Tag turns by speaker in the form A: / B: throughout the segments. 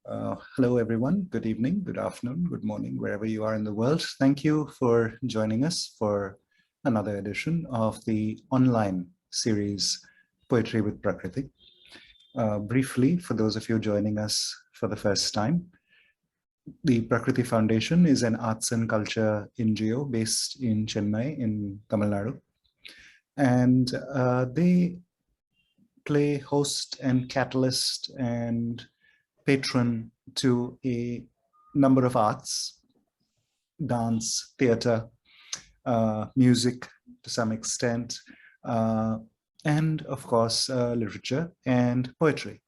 A: Hello, everyone. Good evening, good afternoon, good morning, wherever you are in the world. Thank you for joining us for another edition of the online series, Poetry with Prakriti. Briefly, for those of you joining us for the first time, the Prakriti Foundation is an arts and culture NGO based in Chennai in Tamil Nadu. And they play host and catalyst and patron to a number of arts, dance, theater, music to some extent, and of course, literature and poetry.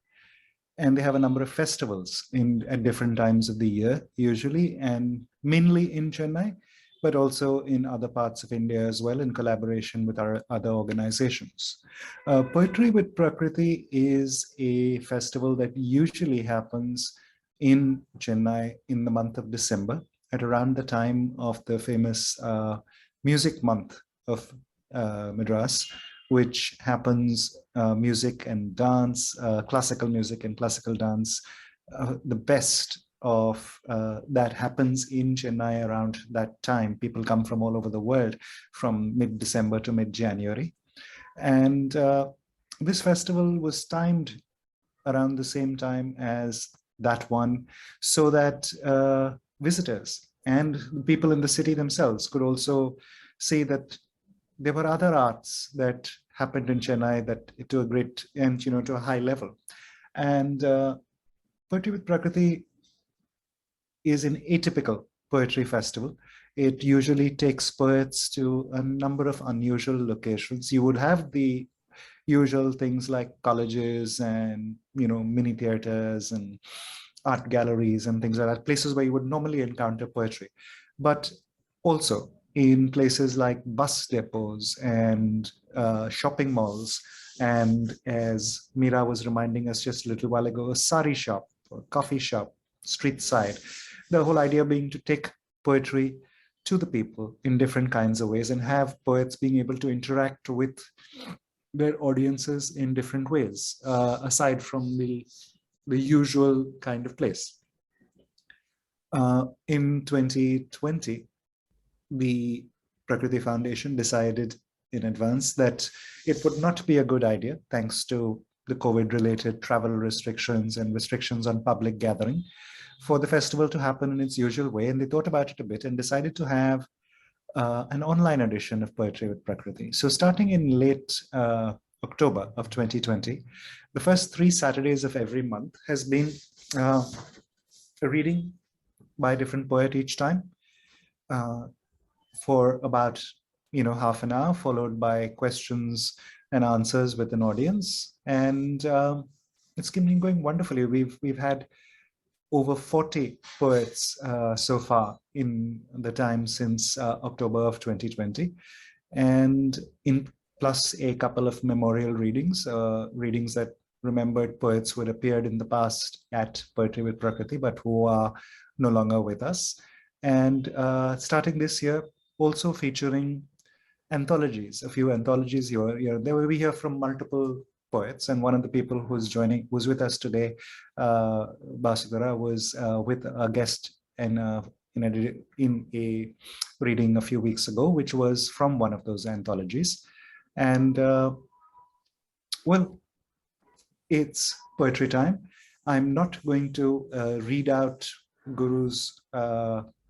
A: And they have a number of festivals at different times of the year, usually, and mainly in Chennai, but also in other parts of India as well, in collaboration with our other organizations. Poetry with Prakriti is a festival that usually happens in Chennai in the month of December, at around the time of the famous music month of Madras, which happens music and dance, classical music and classical dance. The best of that happens in Chennai around that time. People come from all over the world from mid-December to mid-January. And this festival was timed around the same time as that one, so that visitors and people in the city themselves could also see that there were other arts that happened in Chennai that to a great and to a high level. And Poetry with Prakriti is an atypical poetry festival. It usually takes poets to a number of unusual locations. You would have the usual things like colleges and mini theaters and art galleries and things like that, places where you would normally encounter poetry, but also in places like bus depots and shopping malls, and as Mira was reminding us just a little while ago, a sari shop or coffee shop, street side. The whole idea being to take poetry to the people in different kinds of ways and have poets being able to interact with their audiences in different ways, aside from the usual kind of place. In 2020, the Prakriti Foundation decided in advance that it would not be a good idea, thanks to the COVID-related travel restrictions and restrictions on public gathering, for the festival to happen in its usual way. And they thought about it a bit and decided to have an online edition of Poetry with Prakriti. So starting in late October of 2020, the first 3 Saturdays of every month has been a reading by a different poet each time, for about half an hour, followed by questions and answers with an audience. And it's been going wonderfully. We've had over 40 poets so far in the time since October of 2020, and plus a couple of memorial readings, readings that remembered poets who had appeared in the past at Poetry with Prakriti, but who are no longer with us. And starting this year, also featuring anthologies, a few anthologies here. There we hear from multiple poets, and one of the people who's with us today, Basudara, was with a guest in a reading a few weeks ago, which was from one of those anthologies. And well, it's poetry time. I'm not going to read out Guru's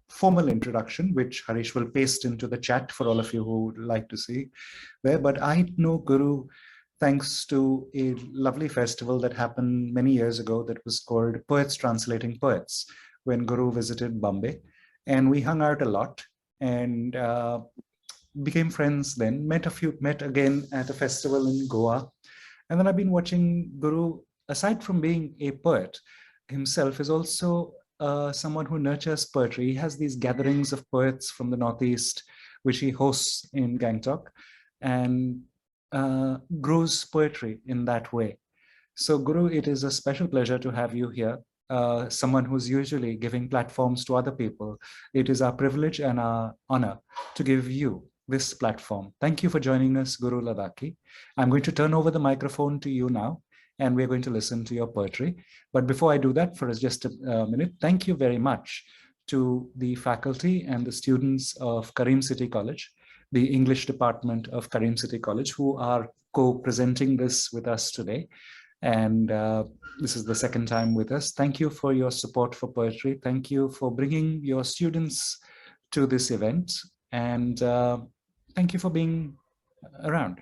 A: formal introduction, which Harish will paste into the chat for all of you who would like to see there. But I know Guru thanks to a lovely festival that happened many years ago that was called Poets Translating Poets, when Guru visited Bombay. And we hung out a lot and became friends then, met again at a festival in Goa. And then I've been watching Guru, aside from being a poet himself, is also someone who nurtures poetry. He has these gatherings of poets from the Northeast, which he hosts in Gangtok, and grows poetry in that way. So Guru, it is a special pleasure to have you here, someone who's usually giving platforms to other people. It is our privilege and our honor to give you this platform. Thank you for joining us, Guru Ladakhi. I'm going to turn over the microphone to you now, and we're going to listen to your poetry. But before I do that, for just a minute, thank you very much to the faculty and the students of Karim City College, the English department of Karim City College, who are co-presenting this with us today. And this is the second time with us. Thank you for your support for poetry. Thank you for bringing your students to this event. And thank you for being around.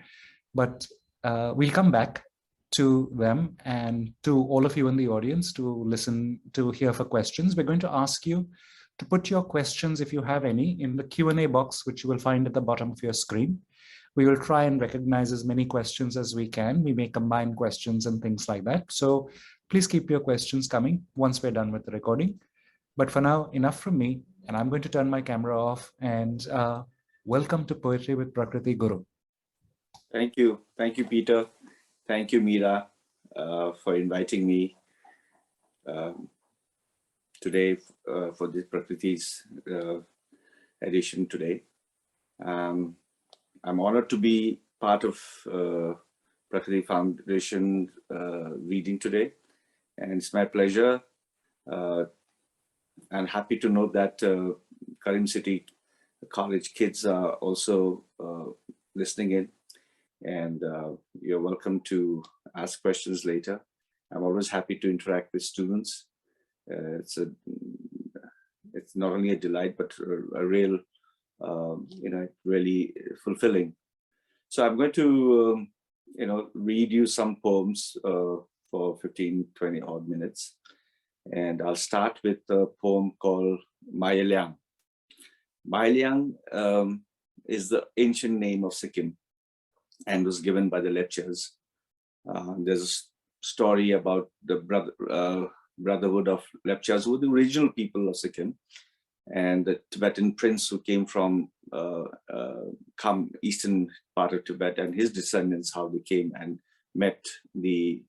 A: But we'll come back to them and to all of you in the audience to listen, to hear for questions. We're going to ask you to put your questions, if you have any, in the Q&A box, which you will find at the bottom of your screen. We will try and recognize as many questions as we can. We may combine questions and things like that. So please keep your questions coming once we're done with the recording. But for now, enough from me, and I'm going to turn my camera off and welcome to Poetry with Prakriti Guru.
B: Thank you. Thank you, Peter. Thank you, Meera, for inviting me today for this Prakriti's edition today. I'm honored to be part of Prakriti Foundation reading today, and it's my pleasure and happy to know that Karim City College kids are also listening in, and you're welcome to ask questions later. I'm always happy to interact with students. It's not only a delight, but a real really fulfilling. So I'm going to, read you some poems for 15-20 odd minutes. And I'll start with a poem called Maelyan. Maelyan is the ancient name of Sikkim and was given by the Lepchas. There's a story about the brotherhood of Lepchas, who were the original people of Sikkim, and the Tibetan prince who came from eastern part of Tibet, and his descendants, how they came and met the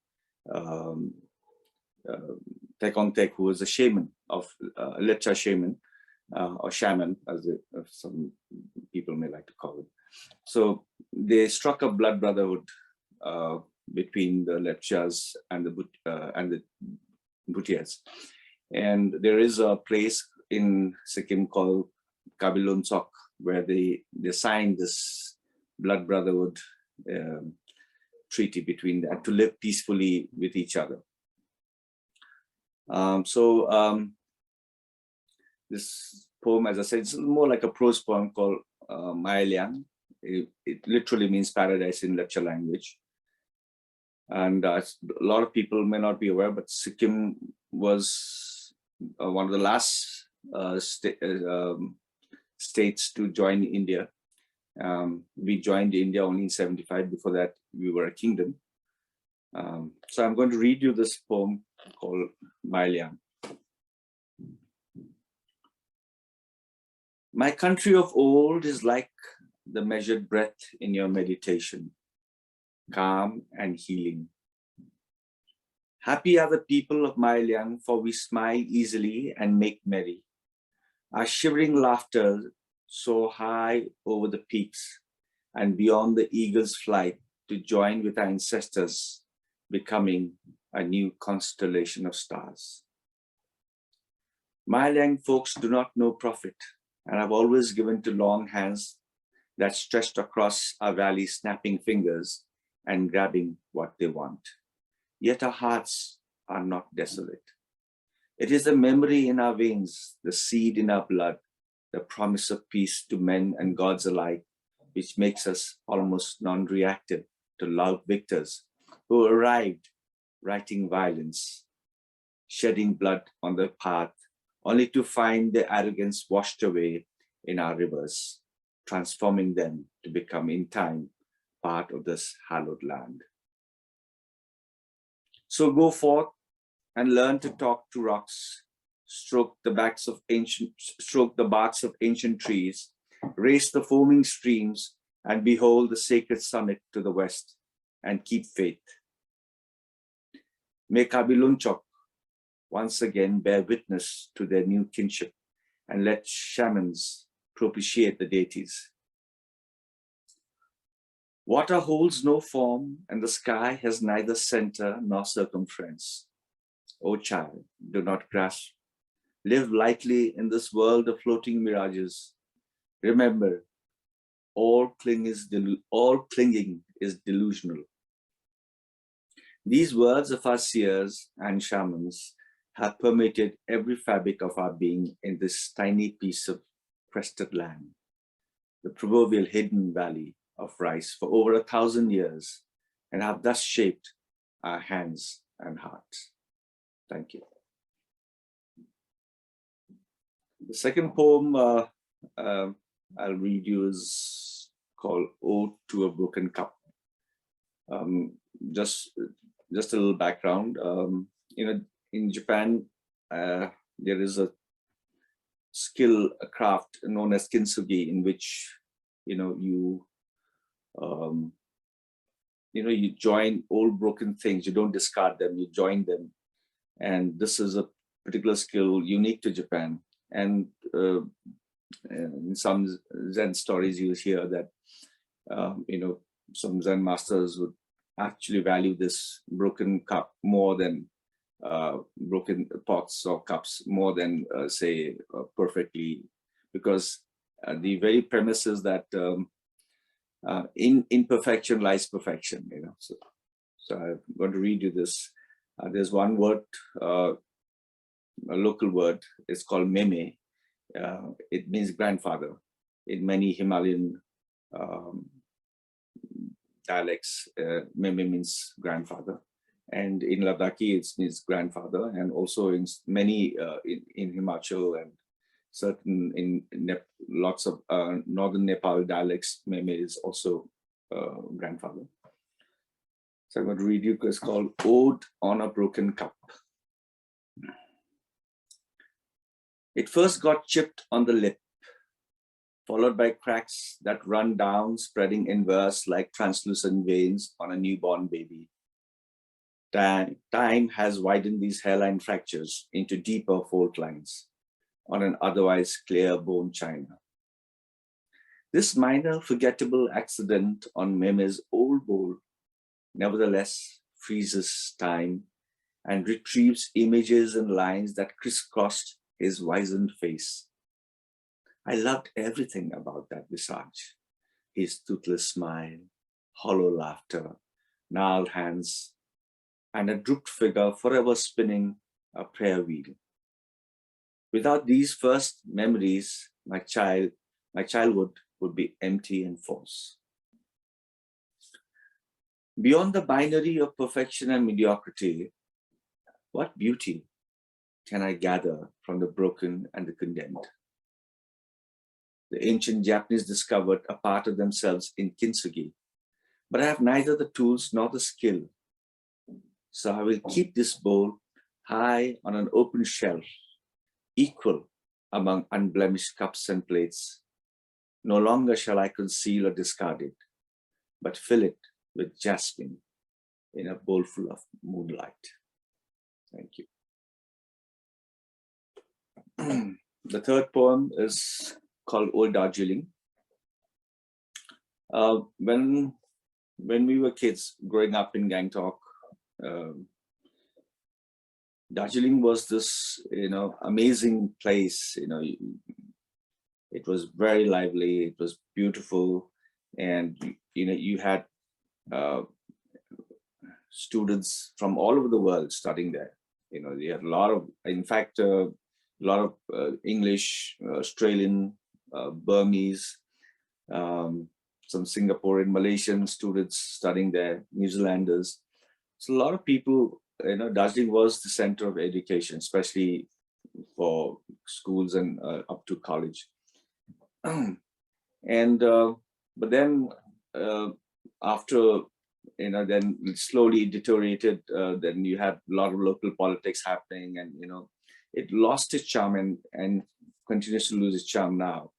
B: Tekontek, who was a shaman of Lepcha shaman, or shaman, as some people may like to call it. So they struck a blood brotherhood between the Lepchas and the Bhutias. And there is a place in Sikkim called Kabilonsok, where they signed this blood brotherhood treaty between them to live peacefully with each other. This poem, as I said, it's more like a prose poem called Maelyan. It literally means paradise in Lepcha language. And a lot of people may not be aware, but Sikkim was one of the last states to join India. We joined India only in 1975. Before that, we were a kingdom. So I'm going to read you this poem called Maelyan. My country of old is like the measured breath in your meditation, calm and healing. Happy are the people of Maelyan, for we smile easily and make merry. Our shivering laughter soar high over the peaks and beyond the eagle's flight to join with our ancestors, becoming a new constellation of stars. Maelyan folks do not know profit, and have always given to long hands that stretched across our valley, snapping fingers and grabbing what they want. Yet our hearts are not desolate. It is the memory in our veins, the seed in our blood, the promise of peace to men and gods alike, which makes us almost non-reactive to loud victors who arrived writing violence, shedding blood on the path, only to find their arrogance washed away in our rivers, transforming them to become in time part of this hallowed land. So go forth and learn to talk to rocks, stroke the barks of ancient trees, race the foaming streams, and behold the sacred summit to the west, and keep faith. May Kabilunchok once again bear witness to their new kinship, and let shamans propitiate the deities. Water holds no form, and the sky has neither center nor circumference. O child, do not grasp. Live lightly in this world of floating mirages. Remember, all clinging is delusional. These words of our seers and shamans have permeated every fabric of our being in this tiny piece of crested land, the proverbial hidden valley of rice for over 1,000 years, and have thus shaped our hands and hearts. Thank you. The second poem I'll read you is called Ode to a Broken Cup. Just a little background. In Japan, there is a craft known as kintsugi, in which you join old broken things. You don't discard them, you join them. And this is a particular skill unique to Japan. And in some Zen stories, you hear that some Zen masters would actually value this broken cup more than broken pots or cups, more than say perfectly, because the very premise is that in imperfection lies perfection. So I'm going to read you this. There's one word, a local word. It's called meme. It means grandfather. In many Himalayan dialects, meme means grandfather, and in Ladakhi it means grandfather, and also in many in Himachal and certain in lots of northern Nepal dialects, meme is also grandfather. So I'm going to read you. It's called Ode on a Broken Cup. It first got chipped on the lip, followed by cracks that run down, spreading inverse like translucent veins on a newborn baby. Time has widened these hairline fractures into deeper fault lines on an otherwise clear bone china. This minor forgettable accident on Meme's old bowl nevertheless freezes time and retrieves images and lines that crisscrossed his wizened face. I loved everything about that visage, his toothless smile, hollow laughter, gnarled hands, and a drooped figure forever spinning a prayer wheel. Without these first memories, my childhood would be empty and false. Beyond the binary of perfection and mediocrity, what beauty can I gather from the broken and the condemned? The ancient Japanese discovered a part of themselves in kintsugi, but I have neither the tools nor the skill. So I will keep this bowl high on an open shelf, equal among unblemished cups and plates. No longer shall I conceal or discard it, but fill it with jasmine in a bowl full of moonlight. Thank you. The third poem is called Old Darjeeling. When we were kids growing up in Gangtok, Darjeeling was this, amazing place. It was very lively. It was beautiful, and you had students from all over the world studying there. You had a lot of, in fact, a lot of English, Australian, Burmese, some Singaporean, Malaysian students studying there, New Zealanders. So a lot of people, Darjeeling was the center of education, especially for schools and up to college. And but then after then it slowly deteriorated. Then you had a lot of local politics happening, and it lost its charm and continues to lose its charm now.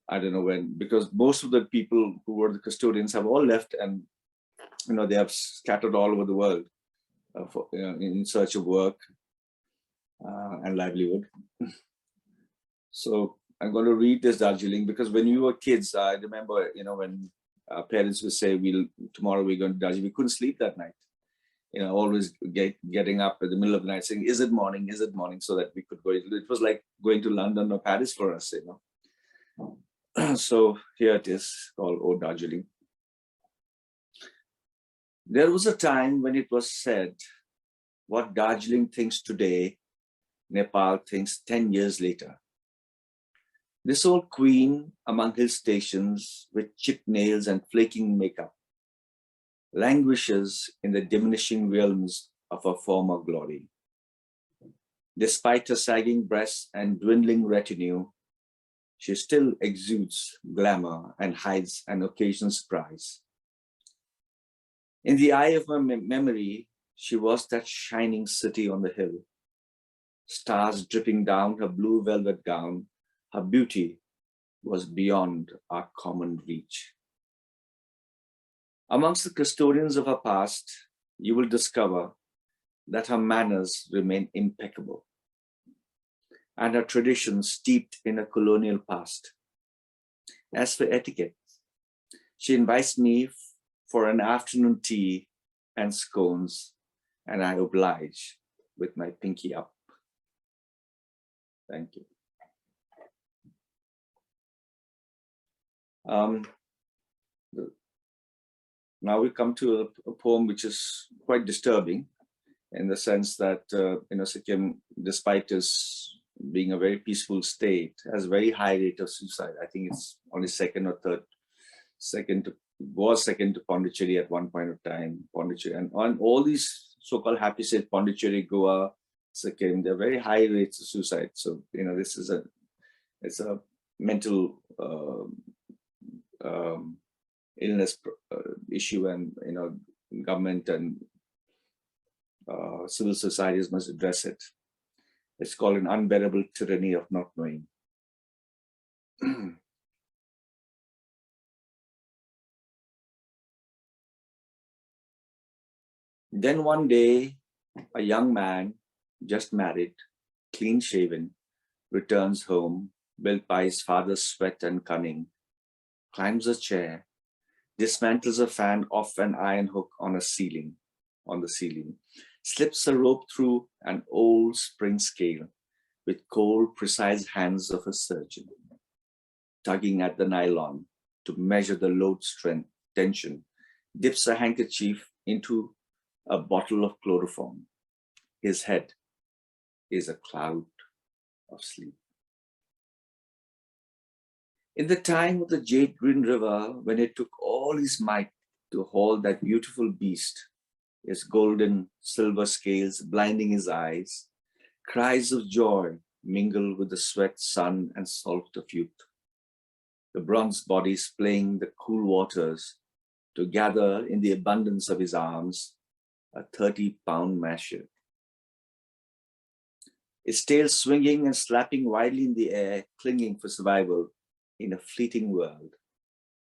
B: I don't know when, because most of the people who were the custodians have all left, and they have scattered all over the world in search of work and livelihood. So I'm going to read this Darjeeling, because when we were kids, I remember, when Our parents would say, tomorrow we're going to Darjeeling. We couldn't sleep that night. Always getting up in the middle of the night saying, is it morning, so that we could go. It was like going to London or Paris for us, So here it is, called Old Darjeeling. There was a time when it was said, what Darjeeling thinks today, Nepal thinks 10 years later. This old queen among hill stations with chipped nails and flaking makeup languishes in the diminishing realms of her former glory. Despite her sagging breasts and dwindling retinue, she still exudes glamour and hides an occasional surprise. In the eye of my memory, she was that shining city on the hill. Stars dripping down her blue velvet gown, her beauty was beyond our common reach. Amongst the custodians of her past, you will discover that her manners remain impeccable and her traditions steeped in a colonial past. As for etiquette, she invites me for an afternoon tea and scones, and I oblige with my pinky up. Thank you. Now we come to a poem which is quite disturbing in the sense that, Sikkim, despite its being a very peaceful state, has a very high rate of suicide. I think it's only second to Pondicherry at one point of time, Pondicherry. And on all these so-called happy states, Pondicherry, Goa, Sikkim, they're very high rates of suicide. So, this is it's a mental illness issue, and government and civil societies must address it. It's called an unbearable tyranny of not knowing. Then one day, a young man, just married, clean shaven, returns home, built by his father's sweat and cunning, climbs a chair, dismantles a fan off an iron hook on the ceiling, slips a rope through an old spring scale with cold, precise hands of a surgeon, tugging at the nylon to measure the load strength, tension, dips a handkerchief into a bottle of chloroform. His head is a cloud of sleep. In the time of the Jade Green River, when it took all his might to hold that beautiful beast, his golden silver scales blinding his eyes, cries of joy mingle with the sweat, sun, and salt of youth. The bronze bodies playing the cool waters to gather in the abundance of his arms a 30-pound masher. Its tail swinging and slapping wildly in the air, clinging for survival in a fleeting world,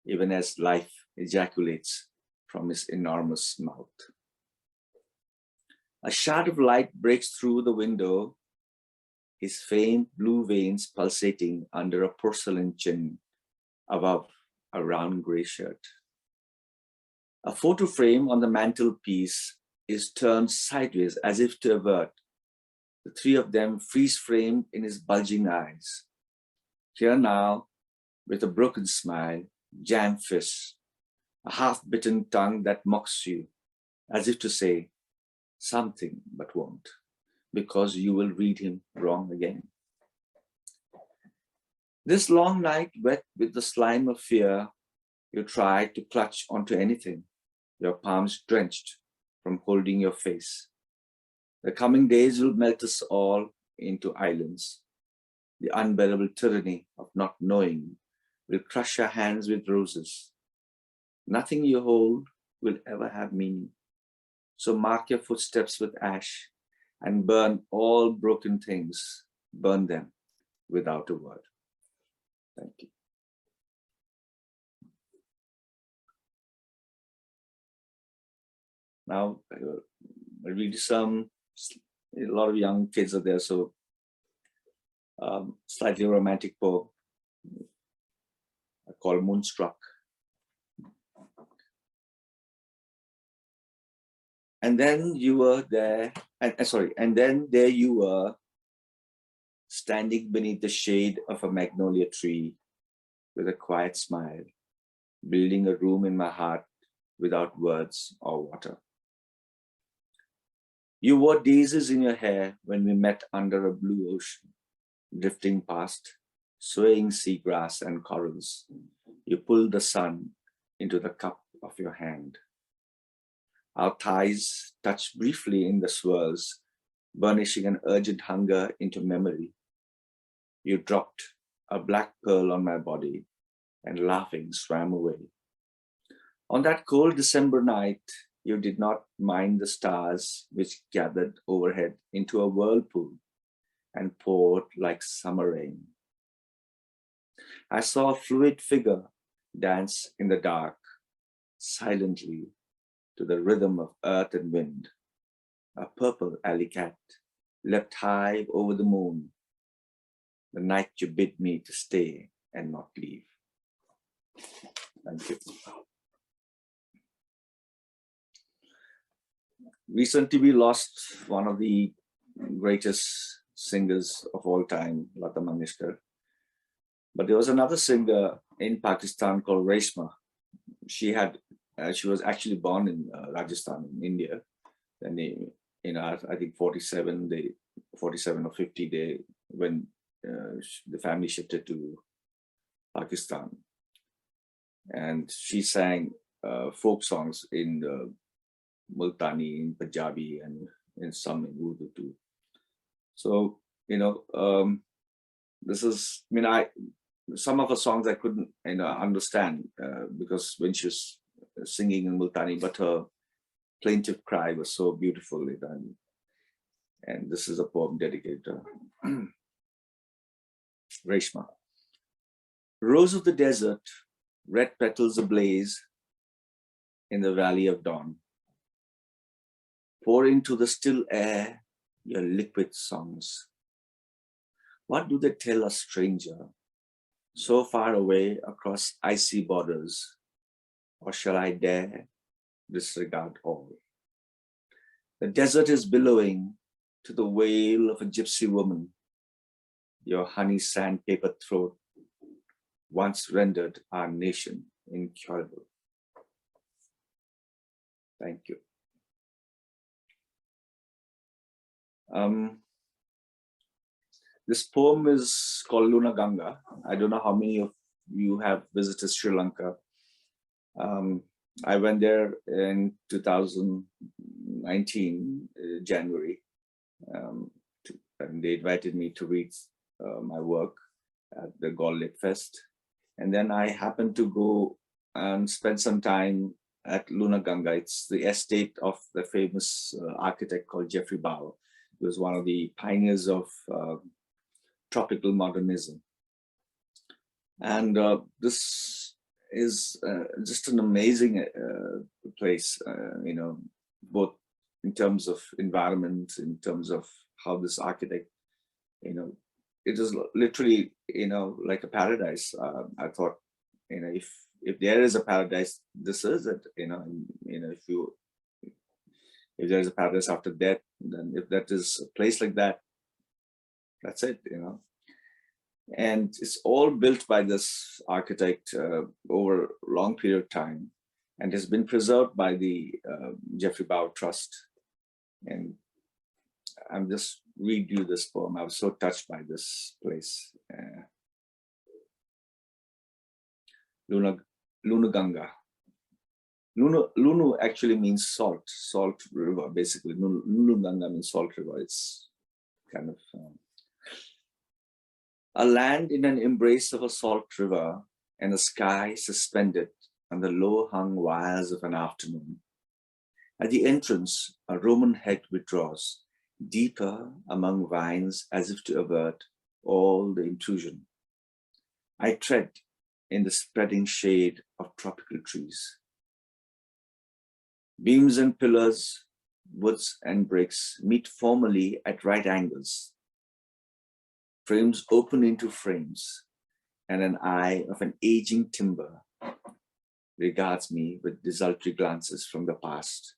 B: even as life ejaculates from his enormous mouth. A shard of light breaks through the window, his faint blue veins pulsating under a porcelain chin above a round gray shirt. A photo frame on the mantelpiece is turned sideways as if to avert. The three of them freeze-framed in his bulging eyes. Here now, with a broken smile, jammed fists, a half-bitten tongue that mocks you, as if to say something but won't, because you will read him wrong again. This long night, wet with the slime of fear, you try to clutch onto anything, your palms drenched from holding your face. The coming days will melt us all into islands. The unbearable tyranny of not knowing will crush your hands with roses. Nothing you hold will ever have meaning. So mark your footsteps with ash and burn all broken things. Burn them without a word. Thank you. Now, I read a lot of young kids are there, so slightly romantic poem I call Moonstruck. And then you were there, and then there you were, standing beneath the shade of a magnolia tree with a quiet smile, building a room in my heart without words or water. You wore daisies in your hair when we met under a blue ocean, drifting past swaying seagrass and corals. You pulled the sun into the cup of your hand. Our thighs touched briefly in the swirls, burnishing an urgent hunger into memory. You dropped a black pearl on my body and laughing swam away. On that cold December night, you did not mind the stars which gathered overhead into a whirlpool and poured like summer rain. I saw a fluid figure dance in the dark, silently, to the rhythm of earth and wind. A purple alley cat leapt high over the moon, the night you bid me to stay and not leave. Thank you. Recently, we lost one of the greatest singers of all time, Lata Mangeshkar. But there was another singer in Pakistan called Raysma. She was actually born in Rajasthan, in India. And I think 47 or 50, when the family shifted to Pakistan. And she sang folk songs in Multani, in Punjabi, and in some in Urdu too. So, this is, some of her songs I couldn't understand because when she was singing in Multani, but her plaintive cry was so beautifully done. And this is a poem dedicated to her. Raysma. Rose of the desert, red petals ablaze in the valley of dawn. Pour into the still air your liquid songs. What do they tell a stranger, so far away across icy borders? Or shall I dare disregard all? The desert is billowing to the wail of a gypsy woman. Your honey sandpaper throat once rendered our nation incurable. Thank you. This poem is called Luna Ganga. I don't know how many of you have visited Sri Lanka. I went there in 2019, January, and they invited me to read my work at the Lit Fest. And then I happened to go and spend some time at Luna Ganga. It's the estate of the famous architect called Geoffrey Bow. He was one of the pioneers of tropical modernism. And this is just an amazing place, both in terms of environment, in terms of how this architect, it is literally, like a paradise. I thought, if there is a paradise, this is it. If there is a paradise after death, then if that is a place like that, that's it. And it's all built by this architect over a long period of time, and has been preserved by the Geoffrey Bow Trust. And I'm just read you this poem. I was so touched by this place. Luna Ganga. Lunu actually means salt river, basically. Lunu Ganga means salt river. It's kind of a land in an embrace of a salt river, and a sky suspended on the low-hung wires of an afternoon. At the entrance, a Roman head withdraws, deeper among vines as if to avert all the intrusion. I tread in the spreading shade of tropical trees. Beams and pillars, woods and bricks meet formally at right angles. Frames open into frames, and an eye of an aging timber regards me with desultory glances from the past.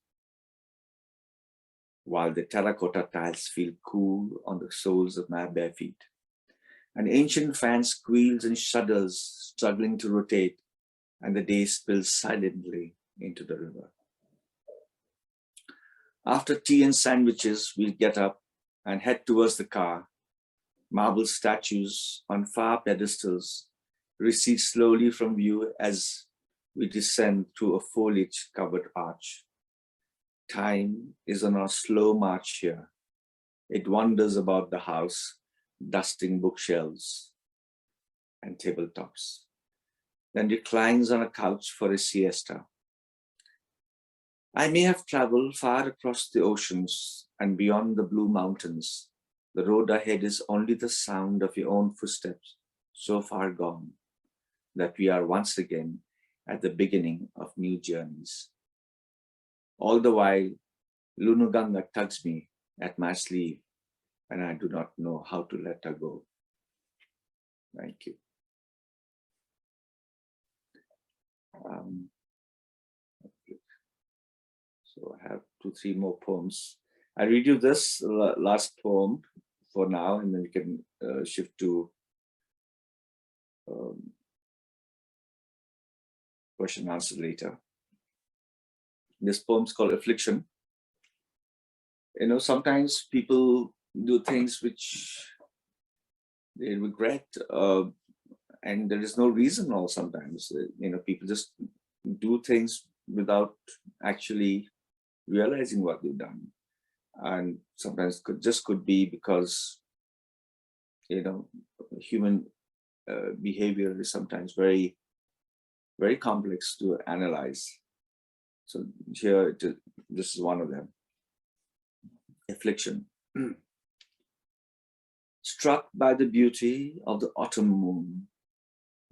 B: while the terracotta tiles feel cool on the soles of my bare feet. An ancient fan squeals and shudders, struggling to rotate, and the day spills silently into the river. After tea and sandwiches, we'll get up and head towards the car. Marble statues on far pedestals recede slowly from view as we descend through a foliage-covered arch. Time is on a slow march here. It wanders about the house, dusting bookshelves and tabletops, then reclines on a couch for a siesta. I may have traveled far across the oceans and beyond the blue mountains. The road ahead is only the sound of your own footsteps, so far gone that we are once again at the beginning of new journeys. All the while, Ganga tugs me at my sleeve, and I do not know how to let her go. Thank you. So I have 2-3 more poems. I read you this last poem for now, and then we can shift to question and answer later. This poem is called Affliction. You know, sometimes people do things which they regret, and there is no reason, or sometimes, you know, people just do things without actually realizing what they've done. And sometimes could be because, you know, human behavior is sometimes very, very complex to analyze. So here, this is one of them. Affliction. Struck by the beauty of the autumn moon,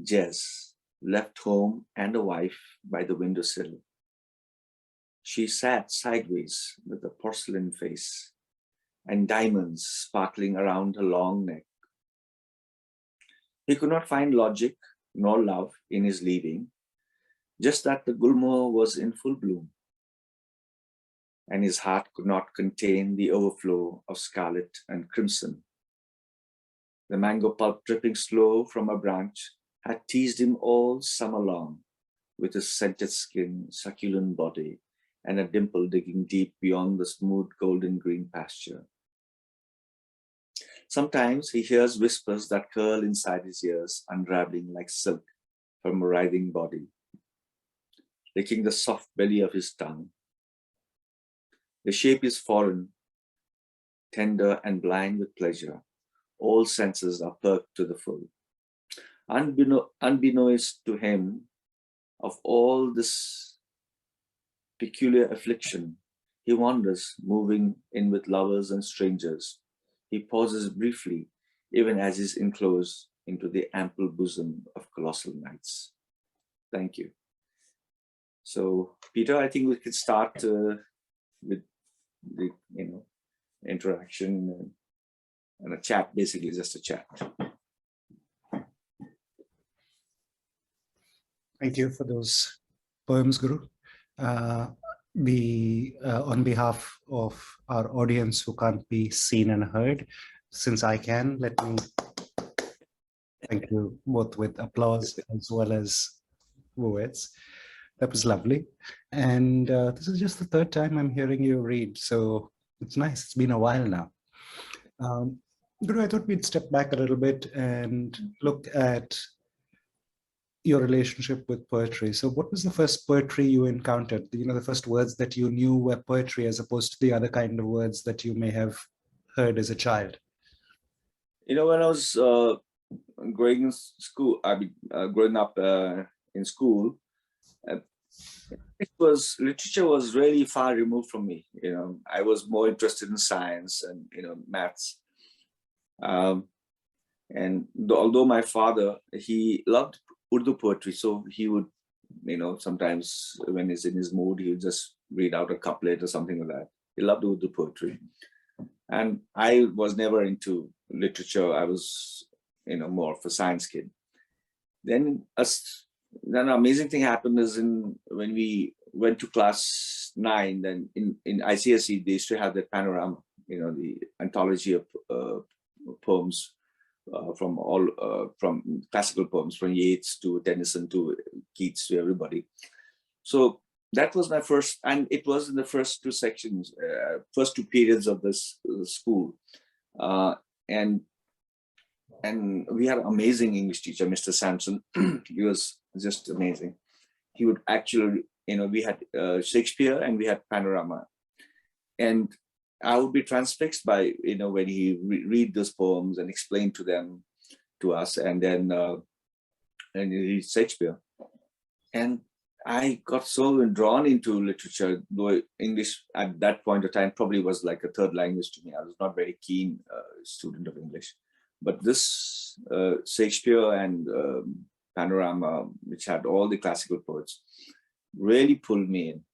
B: Jess left home and a wife by the windowsill. She sat sideways with a porcelain face and diamonds sparkling around her long neck. He could not find logic nor love in his leaving, just that the gulmohar was in full bloom, and his heart could not contain the overflow of scarlet and crimson. The mango pulp dripping slow from a branch had teased him all summer long, with his scented skin, succulent body, and a dimple digging deep beyond the smooth golden green pasture. Sometimes he hears whispers that curl inside his ears, unraveling like silk from a writhing body, licking the soft belly of his tongue. The shape is foreign, tender and blind with pleasure. All senses are perked to the full. Unbeknownst to him of all this peculiar affliction, he wanders, moving in with lovers and strangers. He pauses briefly, even as he's enclosed into the ample bosom of colossal nights. Thank you. So, Peter, I think we could start with the interaction and a chat, basically just a chat.
A: Thank you for those poems, Guru. On behalf of our audience who can't be seen and heard, since I can, let me thank you both with applause as well as words. That was lovely. And this is just the third time I'm hearing you read, so it's nice. It's been a while now. Guru, I thought we'd step back a little bit and look at your relationship with poetry. So what was the first poetry you encountered? You know, the first words that you knew were poetry as opposed to the other kind of words that you may have heard as a child?
B: You know, when I was growing in school, growing up in school, literature was really far removed from me. You know, I was more interested in science and, you know, maths. And although my father, he loved Urdu poetry, so he would, you know, sometimes when he's in his mood, he would just read out a couplet or something like that. He loved Urdu poetry. And I was never into literature. I was, you know, more of a science kid. Then an amazing thing happened is when we went to class 9, then in ICSE, they used to have that panorama, the anthology of poems from classical poems, from Yeats to Tennyson to Keats to everybody. So that was my first, and it was in the first 2 sections, first 2 periods of this school. And we had an amazing English teacher, Mr. Sampson. He was just amazing. He would actually, we had Shakespeare and we had panorama. And I would be transfixed by, when he read those poems and explain to us, and then and he read Shakespeare. And I got so drawn into literature, though English at that point of time probably was like a 3rd language to me. I was not very keen student of English. But this Shakespeare and panorama, which had all the classical poets, really pulled me in.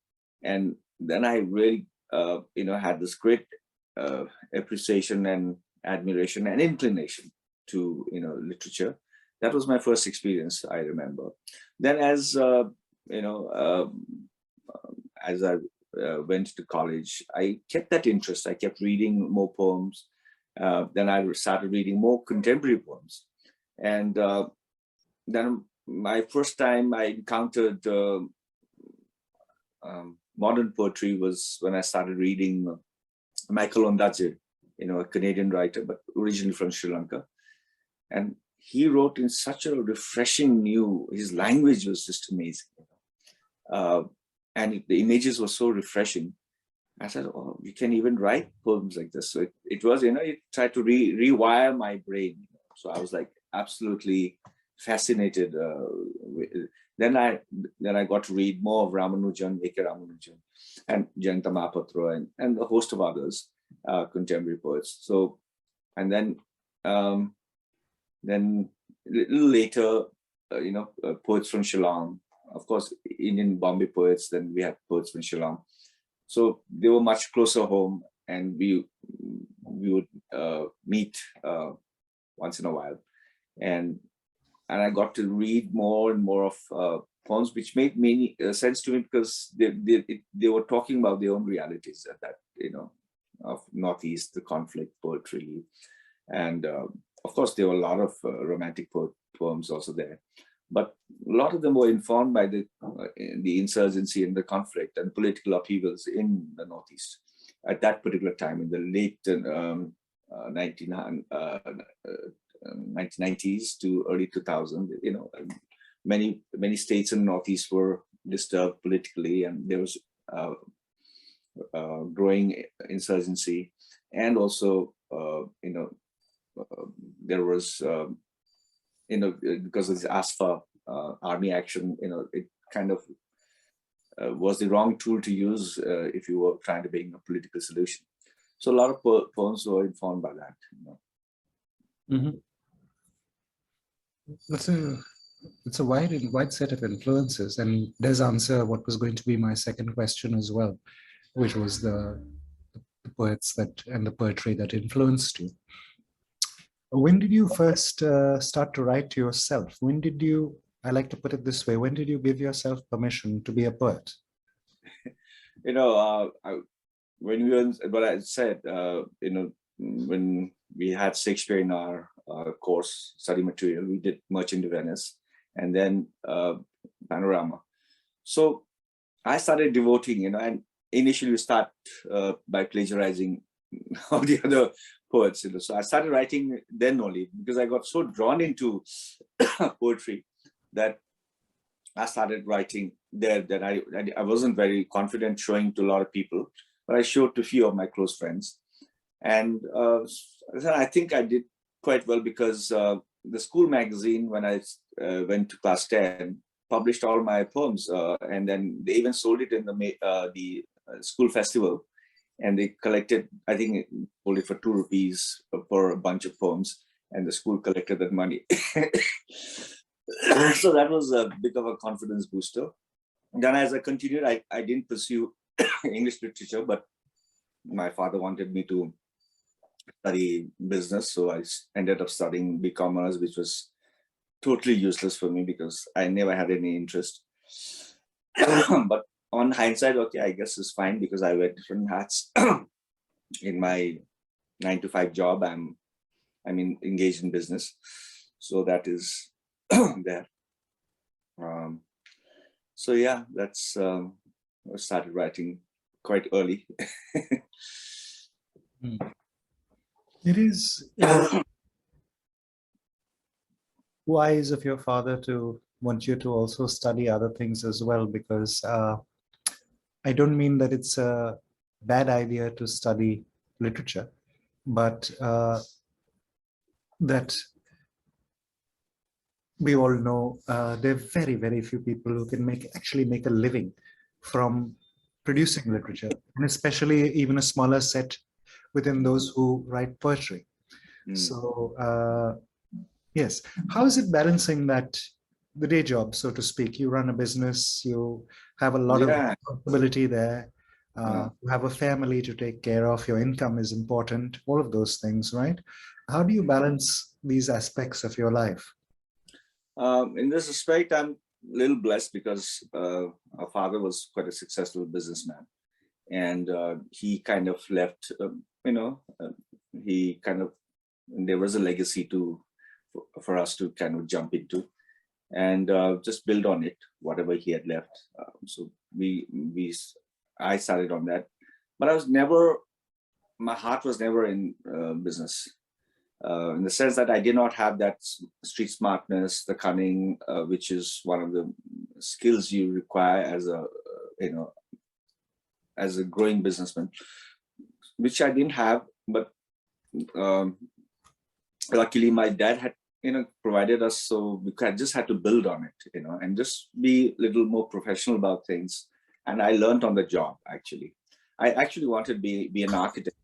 B: And then I really, had this great appreciation and admiration and inclination to, literature. That was my first experience, I remember. Then as I went to college, I kept that interest. I kept reading more poems. Then I started reading more contemporary poems. And then my first time I encountered modern poetry was when I started reading Michael Ondaatje, a Canadian writer, but originally from Sri Lanka. And he wrote in such a refreshing his language was just amazing. And the images were so refreshing. I said, oh, you can even write poems like this. So it was, it tried to rewire my brain. So I was like absolutely fascinated. Then I got to read more of Ramanujan, A.K. Ramanujan, and Jayanta Mahapatra, and a host of others, contemporary poets. So, and then a little later, poets from Shillong, of course, Indian Bombay poets. Then we had poets from Shillong. So they were much closer home, and we would meet once in a while, and I got to read more and more of poems, which made many sense to me, because they were talking about their own realities at that, of Northeast, the conflict poetry, and of course there were a lot of romantic poems also there. But a lot of them were informed by the insurgency and the conflict and political upheavals in the Northeast at that particular time, in the late 1990s to early 2000. Many states in the Northeast were disturbed politically, and there was growing insurgency, and also there was because of this ASFA army action, it kind of was the wrong tool to use if you were trying to bring a political solution. So a lot of poems were informed by that.
A: Mm-hmm. It's a wide set of influences, and does answer what was going to be my second question as well, which was the poets and the poetry that influenced you. When did you first start to write yourself? When did you, I like to put it this way, when did you give yourself permission to be a poet?
B: When we were, what I said, when we had Shakespeare in our course study material, we did Merchant of Venice, and then Panorama. So I started devoting, and initially we start by plagiarizing all the other poets. So I started writing then only, because I got so drawn into poetry that I started writing there. That I wasn't very confident showing to a lot of people, but I showed to a few of my close friends. And I think I did quite well, because the school magazine, when I went to class 10, published all my poems, and then they even sold it in the school festival, and they collected, I think, only for 2 rupees for a bunch of poems, and the school collected that money. So that was a bit of a confidence booster. And then as I continued, I didn't pursue English literature, but my father wanted me to study business, so I ended up studying BCommerce, which was totally useless for me because I never had any interest. But on hindsight, okay, I guess it's fine because I wear different hats in my 9 to 5 job. I'm engaged in business, so that is there. So yeah, that's I started writing quite early.
A: It is wise of your father to want you to also study other things as well, because I don't mean that it's a bad idea to study literature, but that we all know there are very, very few people who can actually make a living from producing literature, and especially even a smaller set within those who write poetry. So yes, how is it balancing that, the day job, so to speak? You run a business, you have a lot of responsibility there, you have a family to take care of, your income is important, all of those things, right? How do you balance these aspects of your life?
B: In this respect, I'm a little blessed because our father was quite a successful businessman, and he kind of left, there was a legacy for us to kind of jump into and just build on it, whatever he had left. So I started on that, but my heart was never in business. In the sense that I did not have that street smartness, the cunning, which is one of the skills you require as a growing businessman, which I didn't have. But luckily, my dad had provided us, so we just had to build on it, and just be a little more professional about things. And I learned on the job. Actually, I actually wanted to be an architect,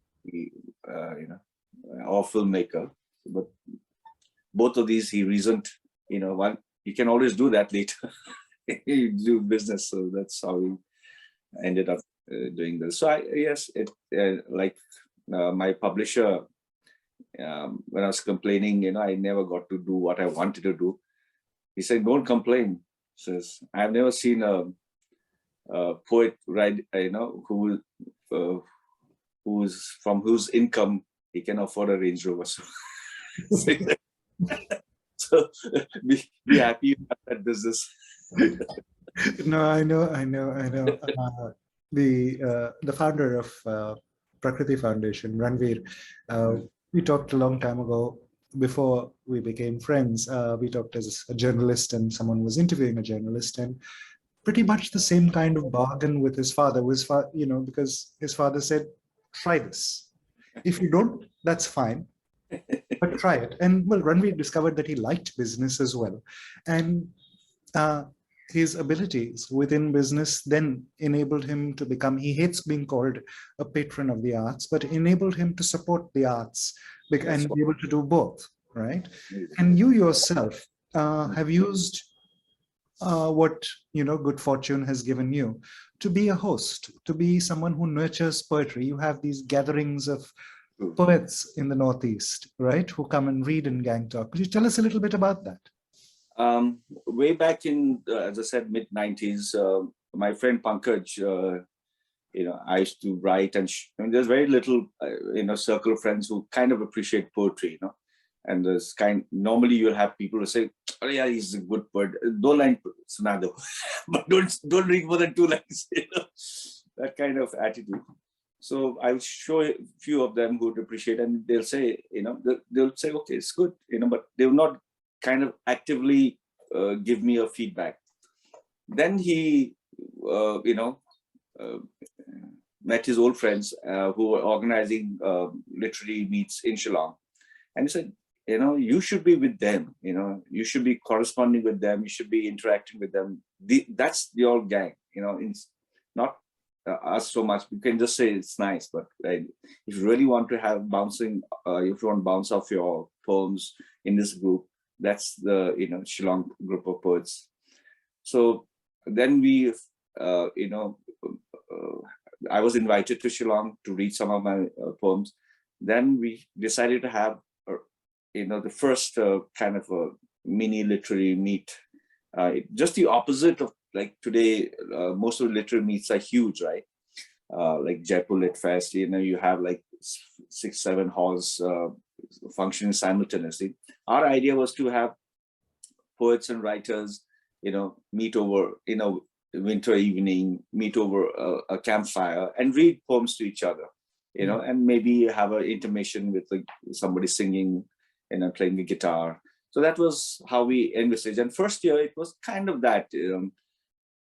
B: or filmmaker, but both of these he reasoned, one, you can always do that later. You do business, so that's how we ended up doing this. So my publisher, when I was complaining, I never got to do what I wanted to do. He said, "Don't complain." Says, "I've never seen a poet write, who's from whose income he can afford a Range Rover." So be happy you have that business.
A: No, I know. The founder of Prakriti Foundation, Ranveer, we talked a long time ago before we became friends. We talked as a journalist, and someone was interviewing a journalist, and pretty much the same kind of bargain with his father was, because his father said, "Try this. If you don't, that's fine, but try it." And well, Ranveer discovered that he liked business as well, and his abilities within business then enabled him to become, he hates being called a patron of the arts, but enabled him to support the arts and be able to do both, right? And you yourself have used what good fortune has given you to be a host, to be someone who nurtures poetry. You have these gatherings of poets in the Northeast, right, who come and read in Gangtok. Could you tell us a little bit about that?
B: Way back in, as I said, mid-90s, my friend Pankaj, I used to write, and there's very little, circle of friends who kind of appreciate poetry, and there's normally you'll have people who say, "Oh yeah, he's a good poet. Don't line sunado," but don't read more than 2 lines, that kind of attitude. So I'll show a few of them who would appreciate, and they'll say, they'll say, "Okay, it's good," but they will not kind of actively give me a feedback. Then he, met his old friends who were organizing literary meets in Shillong, and he said, "You should be with them. You should be corresponding with them. You should be interacting with them. That's your gang. It's not us so much. You can just say it's nice, but if you really want to have bouncing, if you want to bounce off your poems in this group, that's the Shillong group of poets." So then we, I was invited to Shillong to read some of my poems. Then we decided to have, the first kind of a mini literary meet, just the opposite of like today, most of the literary meets are huge, right? Like Jaipur Lit Fest, you have like 6, 7 halls functioning simultaneously. Our idea was to have poets and writers, meet over, winter evening, meet over a campfire and read poems to each other, and maybe have an intermission with somebody singing, playing the guitar. So that was how we envisaged. And first year, it was kind of that.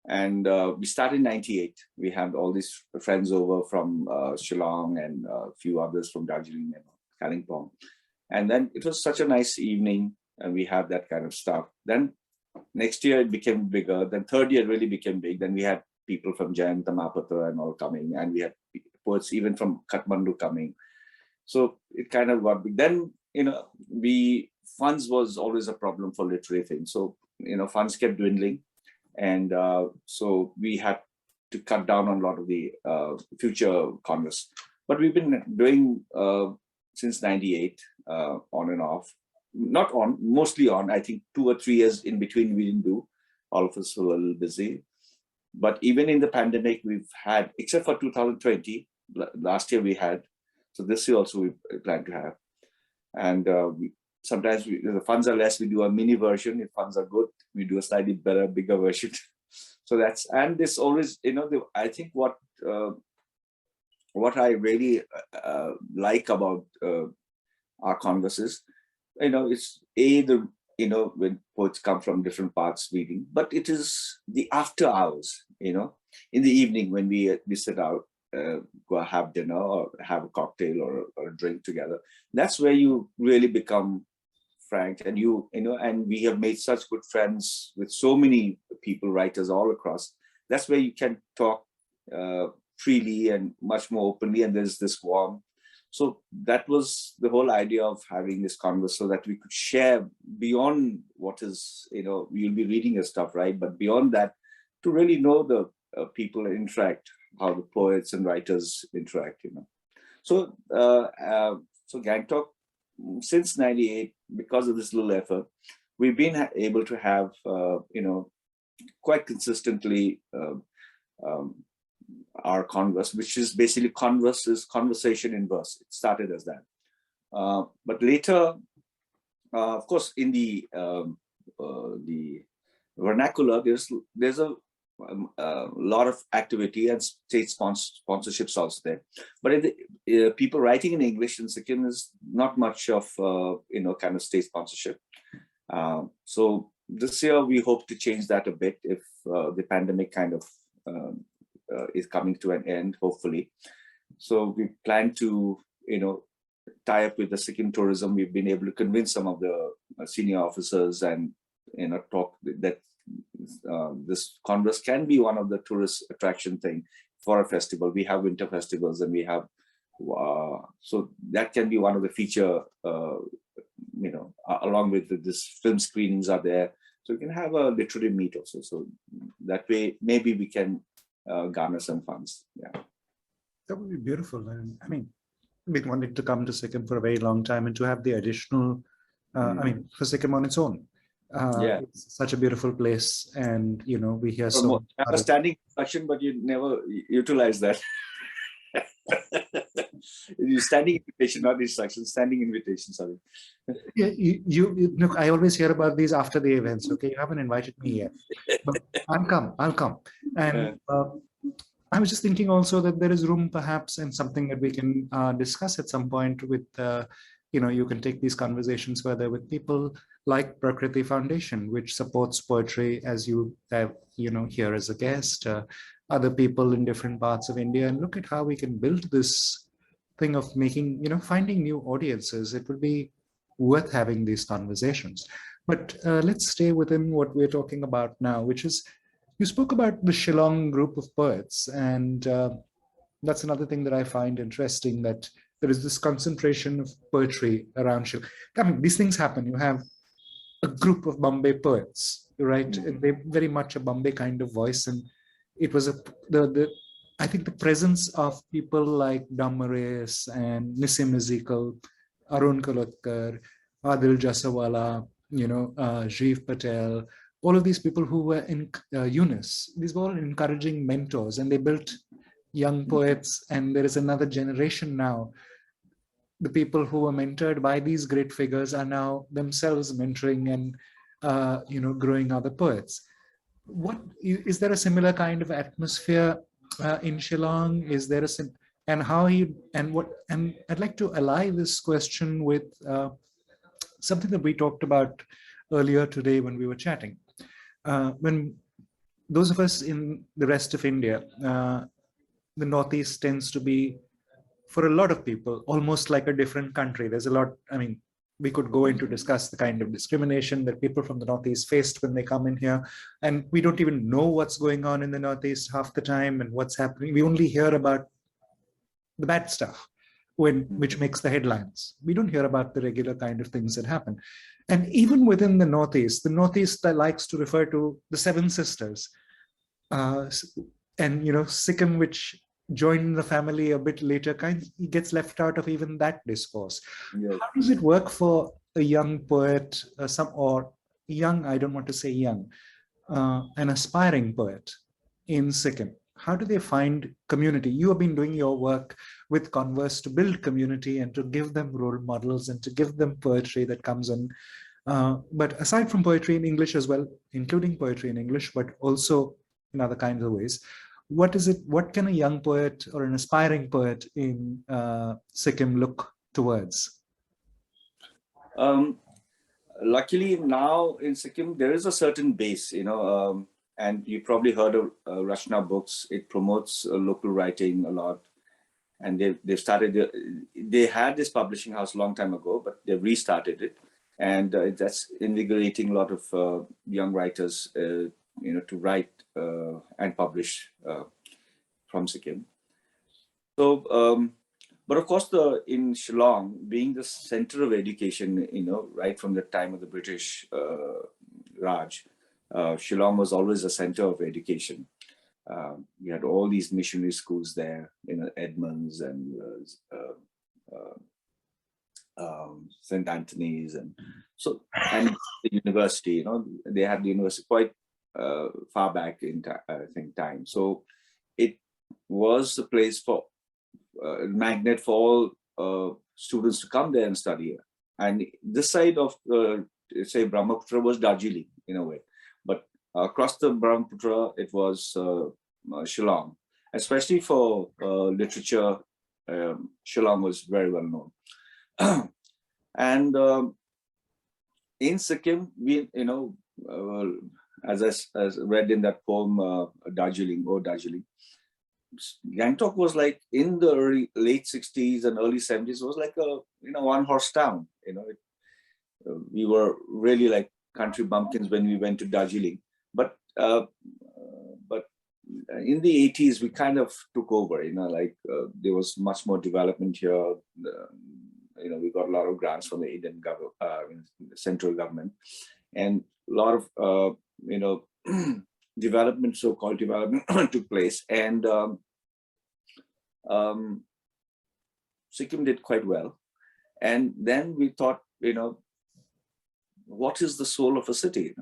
B: And we started in 98. We had all these friends over from Shillong and a few others from Darjeeling and Kalimpong. And then it was such a nice evening, and we had that kind of stuff. Then next year it became bigger. Then third year it really became big. Then we had people from Jain, Brahmaputra and all coming, and we had poets even from Kathmandu coming. So it kind of got big. Then, funds was always a problem for literary things. So, funds kept dwindling. And so we had to cut down on a lot of the future congress. But we've been doing since 98, on and off. Not on, mostly on. I think 2 or 3 years in between we didn't do. All of us were a little busy. But even in the pandemic, we've had, except for 2020, last year we had. So this year also we plan to have. And sometimes the funds are less, we do a mini version. If funds are good, we do a slightly better, bigger version. So that's, and this always, I think what I really like about our converses, it's when poets come from different parts reading, but it is the after hours, in the evening when we sit out, go have dinner or have a cocktail or a drink together. That's where you really become frank, and and we have made such good friends with so many people, writers all across. That's where you can talk freely and much more openly, and there's this warmth. So that was the whole idea of having this converse, so that we could share beyond what is, you'll be reading your stuff, right? But beyond that, to really know the people interact, how the poets and writers interact, So, so Gangtok, since 98, because of this little effort, we've been able to have, quite consistently our converse, which is basically conversation in verse. It started as that. But later, of course, in the vernacular, there's a lot of activity and state sponsorships also there. But in the people writing in English in Sikkim is not much of kind of state sponsorship. So this year we hope to change that a bit if the pandemic kind of is coming to an end, hopefully. So we plan to tie up with the Sikkim tourism. We've been able to convince some of the senior officers and talk that this converse can be one of the tourist attraction thing for a festival. We have winter festivals, and we have so that can be one of the feature, along with this film screenings are there. So we can have a literary meet also. So that way, maybe we can garner some funds. Yeah,
A: that would be beautiful. And I mean, we've been wanting to come to Sikkim for a very long time, and to have the additional, for Sikkim on its own. It's such a beautiful place, and we hear so much.
B: Standing instruction, but you never utilize that. Standing invitation, not instruction. Standing invitation. Sorry.
A: Yeah, you look. I always hear about these after the events. Okay, you haven't invited me yet, but I'll come. And I was just thinking also that there is room, perhaps, and something that we can discuss at some point with. You can take these conversations further with people like Prakriti Foundation, which supports poetry, as you have, here as a guest, other people in different parts of India, and look at how we can build this thing of making, finding new audiences. It would be worth having these conversations. But let's stay within what we're talking about now, which is, you spoke about the Shillong group of poets, and that's another thing that I find interesting, that there is this concentration of poetry around Shillong. I mean, these things happen. You have a group of Bombay poets, right? Mm-hmm. They're very much a Bombay kind of voice, and it was I think the presence of people like Damaris and Nissim Ezekiel, Arun Kalotkar, Adil Jasawala, Jeev Patel, all of these people who were in UNIS, these were all encouraging mentors, and they built young poets. And there is another generation now. The people who were mentored by these great figures are now themselves mentoring and growing other poets. What is there a similar kind of atmosphere in Shillong? Is there a and how you and what? And I'd like to ally this question with something that we talked about earlier today when we were chatting. When those of us in the rest of India, the Northeast tends to be, for a lot of people, almost like a different country. There's a lot, I mean, we could go into discuss the kind of discrimination that people from the Northeast faced when they come in here. And we don't even know what's going on in the Northeast half the time and what's happening. We only hear about the bad stuff, which makes the headlines. We don't hear about the regular kind of things that happen. And even within the Northeast likes to refer to the Seven Sisters. And Sikkim, which joined the family a bit later, he gets left out of even that discourse. Yes. How does it work for a young poet, I don't want to say young, an aspiring poet in Sikkim? How do they find community? You have been doing your work with Converse to build community and to give them role models and to give them poetry that comes in. But aside from poetry in English as well, including poetry in English, but also in other kinds of ways, what can a young poet or an aspiring poet in Sikkim look towards?
B: Luckily now in Sikkim, there is a certain base, and you probably heard of Rachna books. It promotes local writing a lot. And they've started, they had this publishing house a long time ago, but they've restarted it. And that's invigorating a lot of young writers, to write and publish from Sikkim. So, but of course, in Shillong, being the center of education, right from the time of the British Raj, Shillong was always a center of education. We had all these missionary schools there, Edmonds and St. Anthony's, and the university. They had the university quite far back in time. So it was a place for magnet for all students to come there and study. And this side of say Brahmaputra was Darjeeling in a way, but across the Brahmaputra it was Shillong, especially for literature. Shillong was very well known. And in Sikkim, we, as I read in that poem, Darjeeling, Gangtok was like in the late 60s and early 70s, was like a one-horse town. We were really like country bumpkins when we went to Darjeeling, but in the 80s we kind of took over. There was much more development here. We got a lot of grants from the Indian government, the central government, and a lot of development, so-called development, took place, and Sikkim did quite well. And then we thought, what is the soul of a city?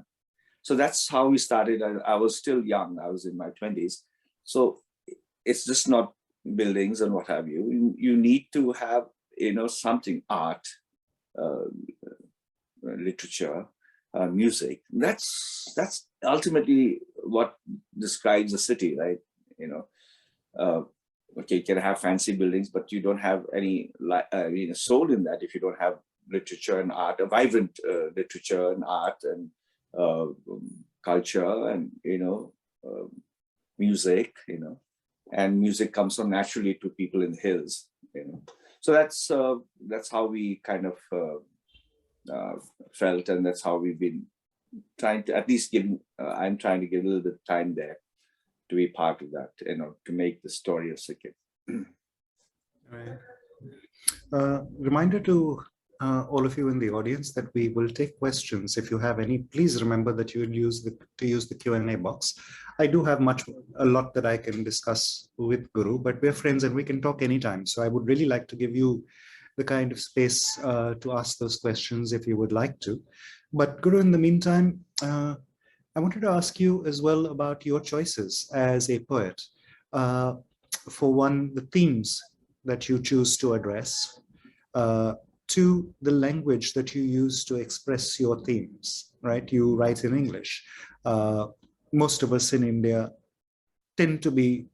B: So that's how we started. I was still young. I was in my 20s. So it's just not buildings and what have you. You need to have, something, art, literature, music. That's ultimately what describes a city, right? Okay, you can have fancy buildings, but you don't have any soul in that if you don't have literature and art, a vibrant literature and art and culture and music. And music comes so naturally to people in the hills. So that's how we kind of felt, and that's how we've been trying to at least give. I'm trying to give a little bit of time there to be part of that, to make the story of Sikkim.
A: Right. Reminder to all of you in the audience that we will take questions. If you have any, please remember that you will use the Q&A box. I do have a lot that I can discuss with Guru, but we're friends and we can talk anytime. So I would really like to give you the kind of space to ask those questions if you would like to. But Guru, in the meantime, I wanted to ask you as well about your choices as a poet. Uh, for one, the themes that you choose to address. Two, the language that you use to express your themes, right? You write in English. Uh, most of us in India tend to be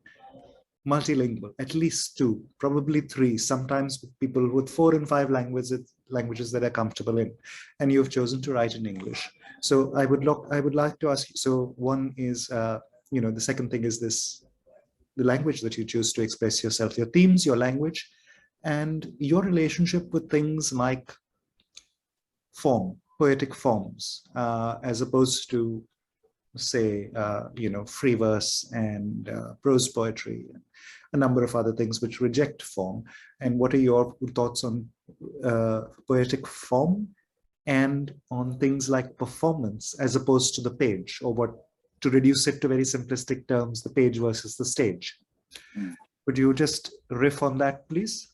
A: multilingual, at least two, probably three, sometimes people with 4 and 5 languages that are comfortable in, and you've chosen to write in English. So I would like to ask you, so one is, the second thing is this, the language that you choose to express yourself, your themes, your language, and your relationship with things like form, poetic forms, as opposed to say, free verse and prose poetry, and a number of other things which reject form. And what are your thoughts on poetic form and on things like performance as opposed to the page, or what, to reduce it to very simplistic terms, the page versus the stage?
B: Mm.
A: Would you just riff on that, please?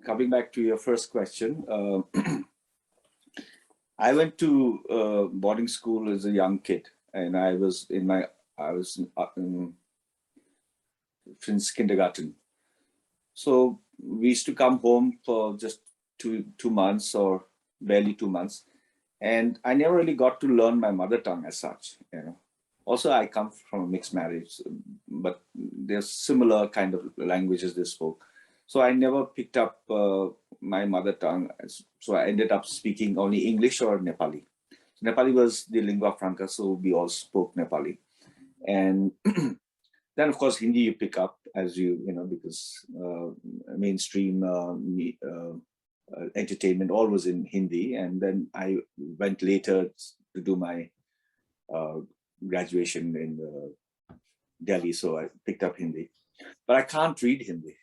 B: Coming back to your first question, I went to boarding school as a young kid, and I was in since kindergarten. So we used to come home for just two months or barely 2 months, and I never really got to learn my mother tongue as such. Also, I come from a mixed marriage, but there's similar kind of languages they spoke. So I never picked up my mother tongue. So I ended up speaking only English or Nepali. So Nepali was the lingua franca, so we all spoke Nepali. And then, of course, Hindi you pick up as because mainstream entertainment all was in Hindi. And then I went later to do my graduation in Delhi, so I picked up Hindi. But I can't read Hindi.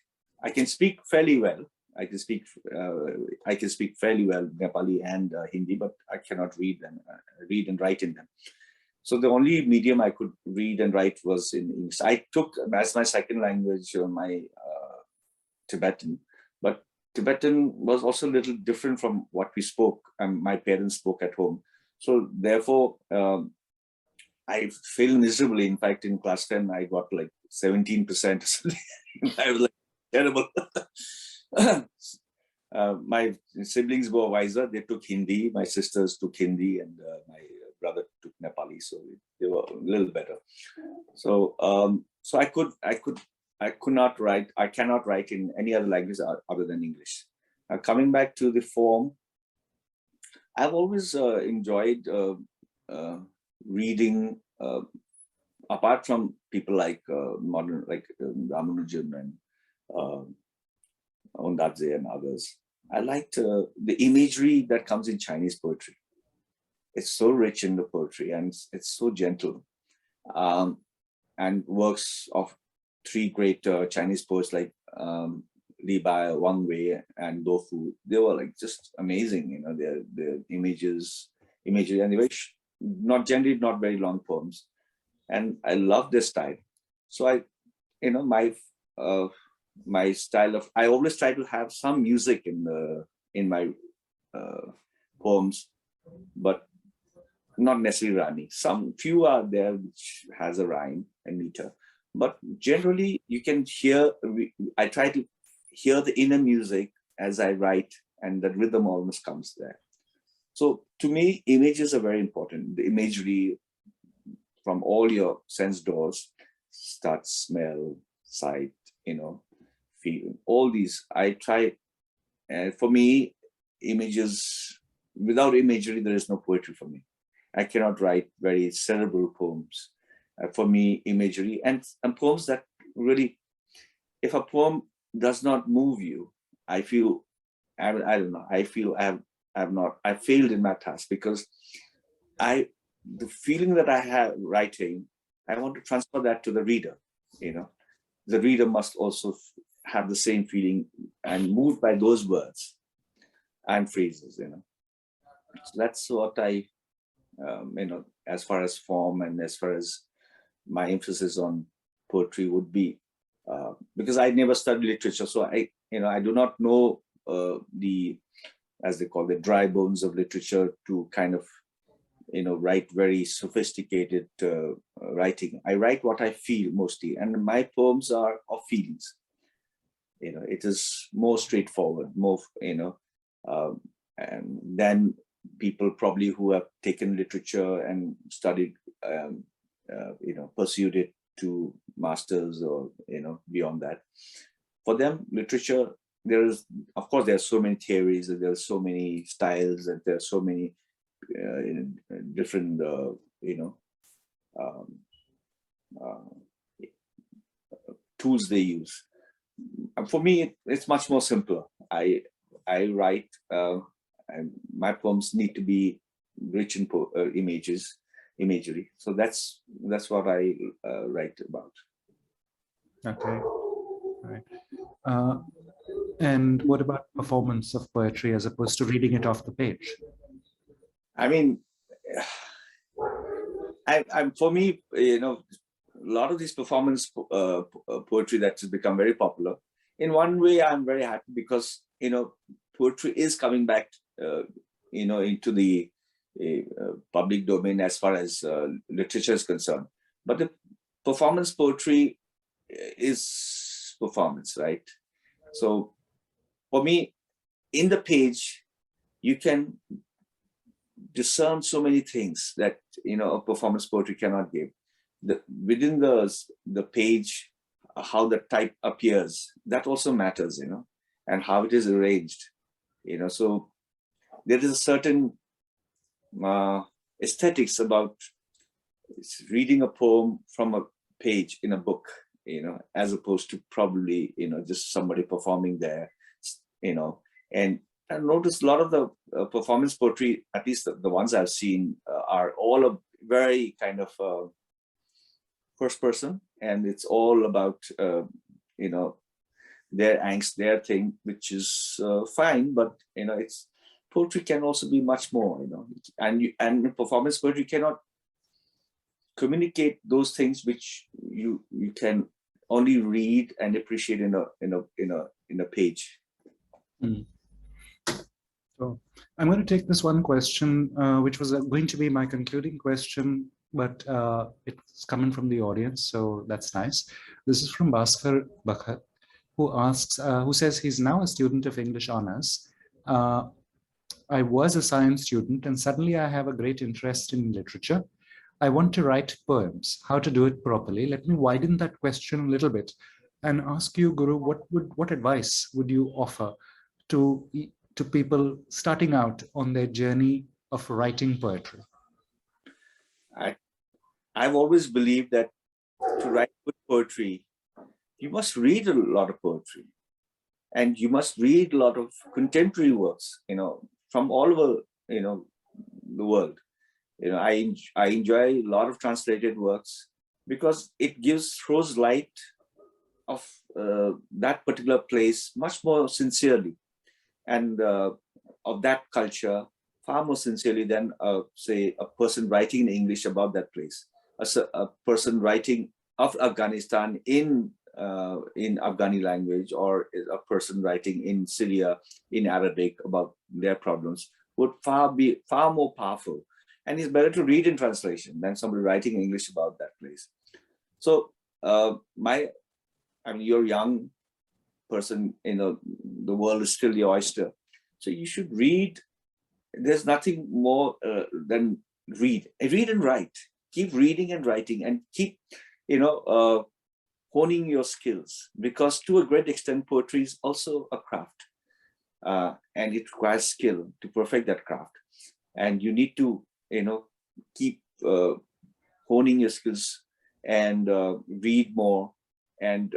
B: I can speak fairly well. I can speak fairly well Nepali and Hindi, but I cannot read them, read and write in them. So the only medium I could read and write was in English. I took as my second language my Tibetan, but Tibetan was also a little different from what we spoke and my parents spoke at home. So therefore, I failed miserably. In fact, in class 10, I got like 17% or something. I was like, terrible. My siblings were wiser. They took Hindi. My sisters took Hindi, and my brother took Nepali. So they were a little better. So, I could not write. I cannot write in any other language other than English. Coming back to the form, I've always enjoyed reading. Apart from people like modern, like Ramanujan and Ondadze and others, I liked the imagery that comes in Chinese poetry. It's so rich in the poetry, and it's so gentle. And works of three great Chinese poets like Li Bai, Wang Wei, and Do Fu, they were like just amazing. Their imagery, and they were not very long poems. And I love this style. So my style of, I always try to have some music in my poems, but not necessarily rhyming. Some few are there which has a rhyme and meter, but generally you can hear. I try to hear the inner music as I write, and the rhythm almost comes there. So to me, images are very important. The imagery from all your sense doors, touch, smell, sight, feel, all these. I try, for me, images, without imagery, there is no poetry for me. I cannot write very cerebral poems. For me, imagery and poems that really, if a poem does not move you, I feel, I don't know, I feel I failed in my task, because the feeling that I have writing, I want to transfer that to the reader. The reader must also have the same feeling and moved by those words and phrases. So that's what I, as far as form and as far as my emphasis on poetry would be, because I never studied literature, so I do not know the, as they call the dry bones of literature to kind of write very sophisticated writing. I write what I feel mostly, and my poems are of feelings. It is more straightforward, more, and then people probably who have taken literature and studied, pursued it to masters or, beyond that. For them, literature, of course, there are so many theories, and there are so many styles, and there are so many different, tools they use. For me, it's much more simpler. I write, and my poems need to be rich in imagery. So that's what I write about.
A: Okay, all right. And what about performance of poetry as opposed to reading it off the page?
B: I mean, for me, a lot of these performance poetry that has become very popular. In one way, I'm very happy because poetry is coming back, into the public domain as far as literature is concerned. But the performance poetry is performance, right? So for me, in the page, you can discern so many things that a performance poetry cannot give. Within the page, how the type appears, that also matters, and how it is arranged, so there is a certain aesthetics about reading a poem from a page in a book, as opposed to probably, just somebody performing there, and I noticed a lot of the performance poetry, at least the ones I've seen, are all a very kind of first person, and it's all about, their angst, their thing, which is fine, but, it's poetry can also be much more, and performance poetry cannot communicate those things which you can only read and appreciate in a page.
A: Mm. So I'm going to take this one question, which was going to be my concluding question, but it's coming from the audience, so that's nice. This is from Bhaskar Bakhat, who says he's now a student of English honors. I was a science student, and suddenly I have a great interest in literature. I want to write poems. How to do it properly? Let me widen that question a little bit and ask you, Guru, what advice would you offer to people starting out on their journey of writing poetry?
B: I've always believed that to write good poetry, you must read a lot of poetry, and you must read a lot of contemporary works, from all over, the world. I enjoy a lot of translated works because it throws light of that particular place much more sincerely, and of that culture far more sincerely than, say, a person writing in English about that place, a person writing of Afghanistan in Afghani language, or a person writing in Syria in Arabic about their problems would be far more powerful. And it's better to read in translation than somebody writing in English about that place. So you're a young person, the world is still your oyster. So you should read. There's nothing more than read and write. Keep reading and writing, and keep, honing your skills, because to a great extent, poetry is also a craft, and it requires skill to perfect that craft. And you need to, keep honing your skills, and read more, and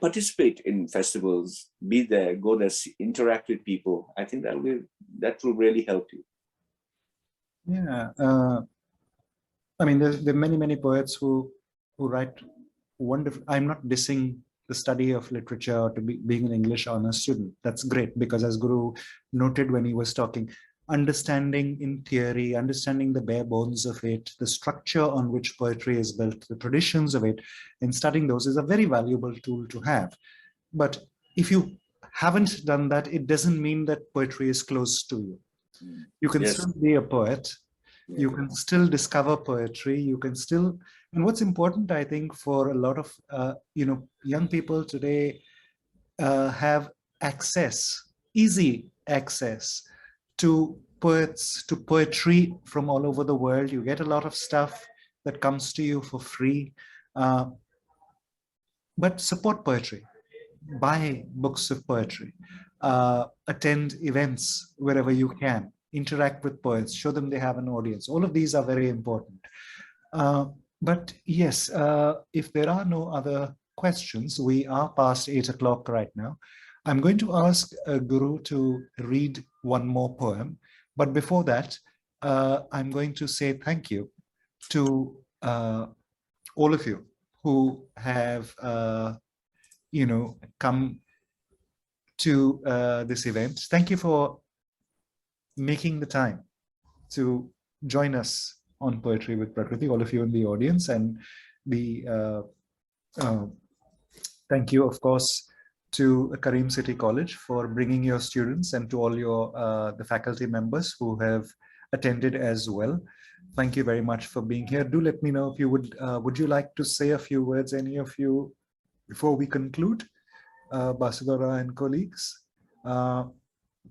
B: participate in festivals, be there, go there, interact with people. I think that will really help you.
A: Yeah, there are many poets who write wonderful. I'm not dissing the study of literature or being an English honors student. That's great, because as Guru noted when he was talking, understanding in theory, understanding the bare bones of it, the structure on which poetry is built, the traditions of it, and studying those is a very valuable tool to have. But if you haven't done that, it doesn't mean that poetry is close to you. You can still be a poet, You can still discover poetry. You can still, and what's important, I think, for a lot of young people today have access, easy access to poets, to poetry from all over the world. You get a lot of stuff that comes to you for free. But support poetry, buy books of poetry, attend events wherever you can, interact with poets, show them they have an audience. All of these are very important. But yes, if there are no other questions, we are past 8 o'clock right now. I'm going to ask Guru to read one more poem. But before that, I'm going to say thank you to all of you who have, come to this event. Thank you for making the time to join us on Poetry with Prakriti, all of you in the audience, and the thank you, of course, to Karim City College for bringing your students, and to all your the faculty members who have attended as well. Thank you very much for being here. Do let me know if you would you like to say a few words, any of you, before we conclude, Basudara and colleagues.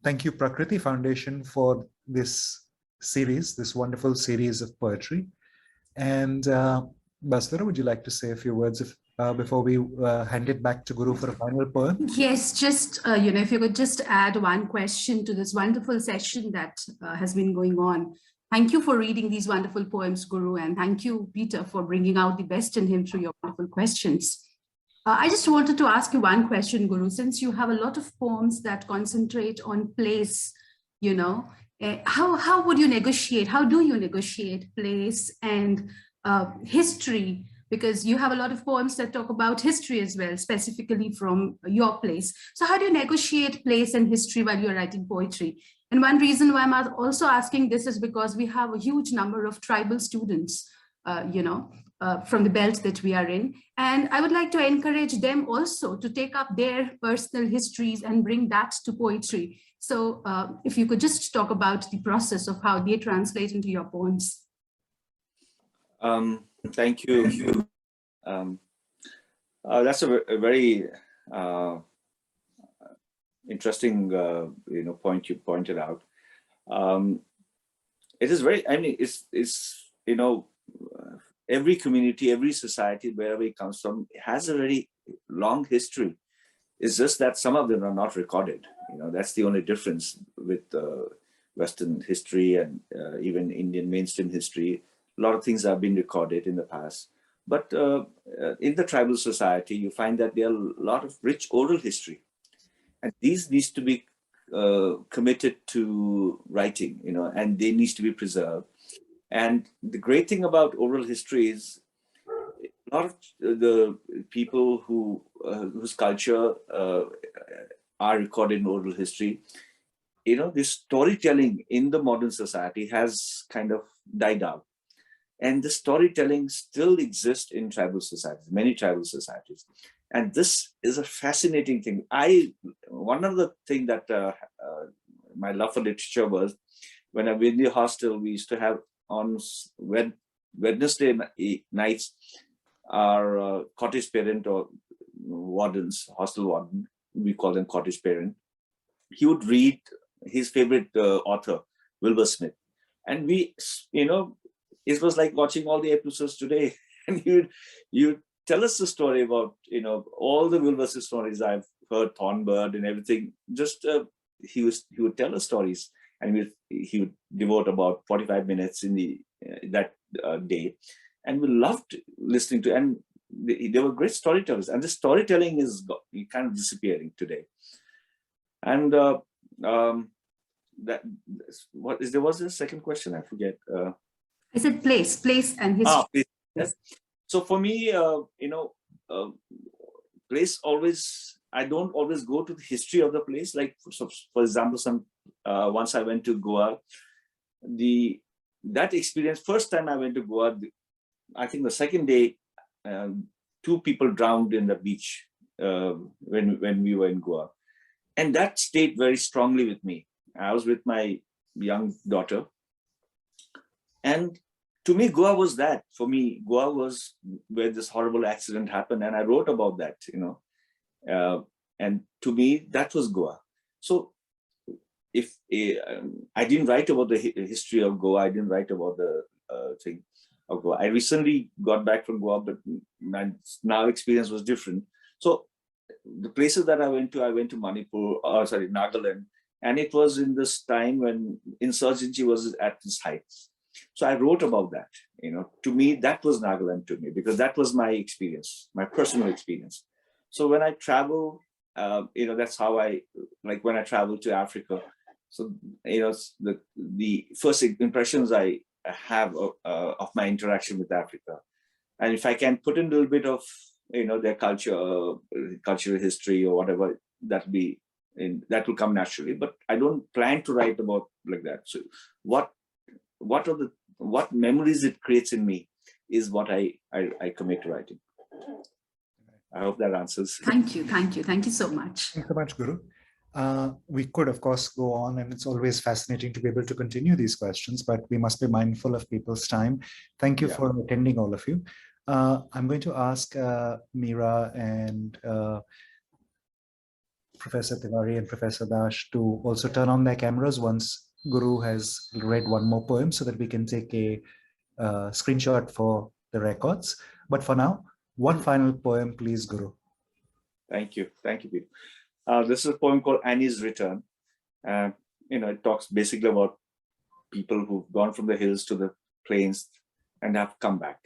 A: Thank you, Prakriti Foundation, for this series, this wonderful series of poetry. And Basudara, would you like to say a few words before we hand it back to Guru for a final poem?
C: Yes, just, if you could just add one question to this wonderful session that has been going on. Thank you for reading these wonderful poems, Guru, and thank you, Peter, for bringing out the best in him through your wonderful questions. I just wanted to ask you one question, Guru, since you have a lot of poems that concentrate on place, how would you negotiate? How do you negotiate place and history? Because you have a lot of poems that talk about history as well, specifically from your place. So how do you negotiate place and history while you're writing poetry? And one reason why I'm also asking this is because we have a huge number of tribal students, from the belt that we are in. And I would like to encourage them also to take up their personal histories and bring that to poetry. So if you could just talk about the process of how they translate into your poems.
B: Thank you. That's a very interesting, point you pointed out. It is very, it's every community, every society, wherever it comes from, has a very long history. It's just that some of them are not recorded. That's the only difference with Western history and even Indian mainstream history. A lot of things have been recorded in the past. But in the tribal society, you find that there are a lot of rich oral history. And these needs to be committed to writing, and they need to be preserved. And the great thing about oral history is a lot of the people whose culture are recorded in oral history, this storytelling in the modern society has kind of died out. And the storytelling still exists in tribal societies, many tribal societies. And this is a fascinating thing. One of the things that my love for literature was, when I was in the hostel, we used to have on Wednesday nights, our cottage parent or wardens, hostel warden, we call them cottage parent, he would read his favorite author, Wilbur Smith. And we, it was like watching all the episodes today. And he would tell us the story about, all the Wilbur Smith stories I've heard, Thornbird and everything. Just he would tell us stories, and he would devote about 45 minutes in that day. And we loved listening to, and they were great storytellers. And the storytelling is kind of disappearing today. And there was a second question, I forget.
C: I said place and history.
B: Place. Yes. So for me, place always, I don't always go to the history of the place. Like, for example, once I went to Goa, that experience, first time I went to Goa, I think the second day, 2 people drowned in the beach when we were in Goa. And that stayed very strongly with me. I was with my young daughter. And to me, Goa was that. For me, Goa was where this horrible accident happened, and I wrote about that, and to me, that was Goa. So if I didn't write about the history of Goa, I didn't write about the thing of Goa. I recently got back from Goa, but my now experience was different. So the places that I went to Manipur, Nagaland, and it was in this time when insurgency was at its heights. So I wrote about that. To me, that was Nagaland to me, because that was my experience, my personal experience. So when I travel, that's how like when I travel to Africa. So, the first impressions I have of my interaction with Africa. And if I can put in a little bit of, their culture, cultural history or whatever, that will come naturally. But I don't plan to write about like that. So what memories it creates in me is what I commit to writing. I hope that answers.
C: Thank you so much.
A: Thanks so much, Guru. We could, of course, go on, and it's always fascinating to be able to continue these questions, but we must be mindful of people's time. Thank you for attending, all of you. I'm going to ask Meera and Professor Tiwari and Professor Dash to also turn on their cameras once Guru has read one more poem, so that we can take a screenshot for the records. But for now, one final poem, please, Guru.
B: Thank you, Peter. This is a poem called Annie's Return. It talks basically about people who've gone from the hills to the plains and have come back.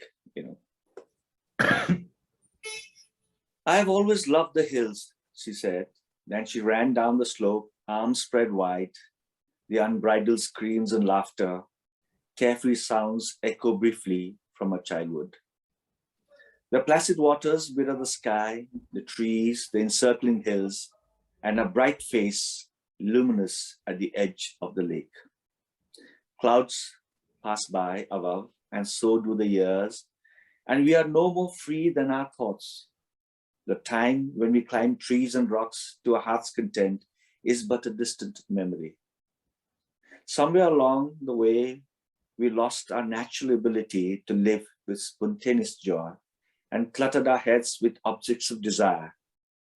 B: I have always loved the hills, she said. Then she ran down the slope, arms spread wide. The unbridled screams and laughter, carefree sounds echo briefly from her childhood. The placid waters mirror the sky, the trees, the encircling hills, and a bright face luminous at the edge of the lake. Clouds pass by above, and so do the years, and we are no more free than our thoughts. The time when we climb trees and rocks to our heart's content is but a distant memory. Somewhere along the way, we lost our natural ability to live with spontaneous joy and cluttered our heads with objects of desire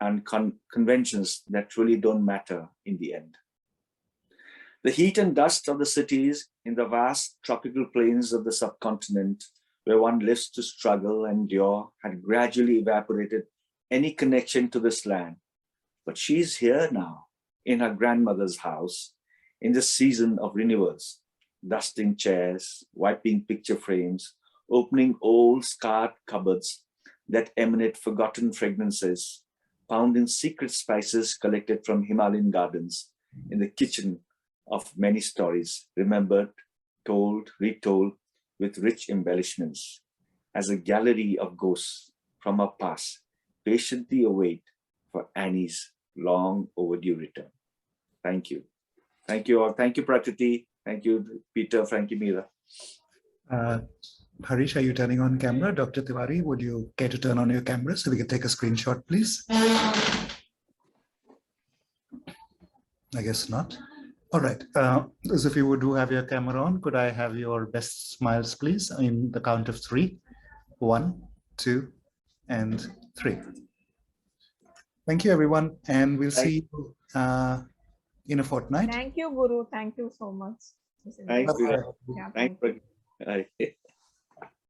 B: and conventions that really don't matter in the end. The heat and dust of the cities in the vast tropical plains of the subcontinent, where one lives to struggle and endure, had gradually evaporated any connection to this land. But she's here now, in her grandmother's house, in the season of renewals, dusting chairs, wiping picture frames, opening old scarred cupboards that emanate forgotten fragrances, pounding secret spices collected from Himalayan gardens in the kitchen of many stories, remembered, told, retold, with rich embellishments, as a gallery of ghosts from our past patiently await for Annie's long overdue return. Thank you. Thank you all. Thank you, Prakriti. Thank you, Peter. Thank you, Meera.
A: Harish, are you turning on camera? Dr. Tiwari, would you care to turn on your camera so we can take a screenshot, please? I guess not. All right. Those of you who do have your camera on, could I have your best smiles, please, in the count of 3? 1, 2, and 3. Thank you, everyone, and we'll see you in a fortnight.
D: Thank you, Guru. Thank you so much.
B: Thanks,
D: Yeah,
B: Thanks.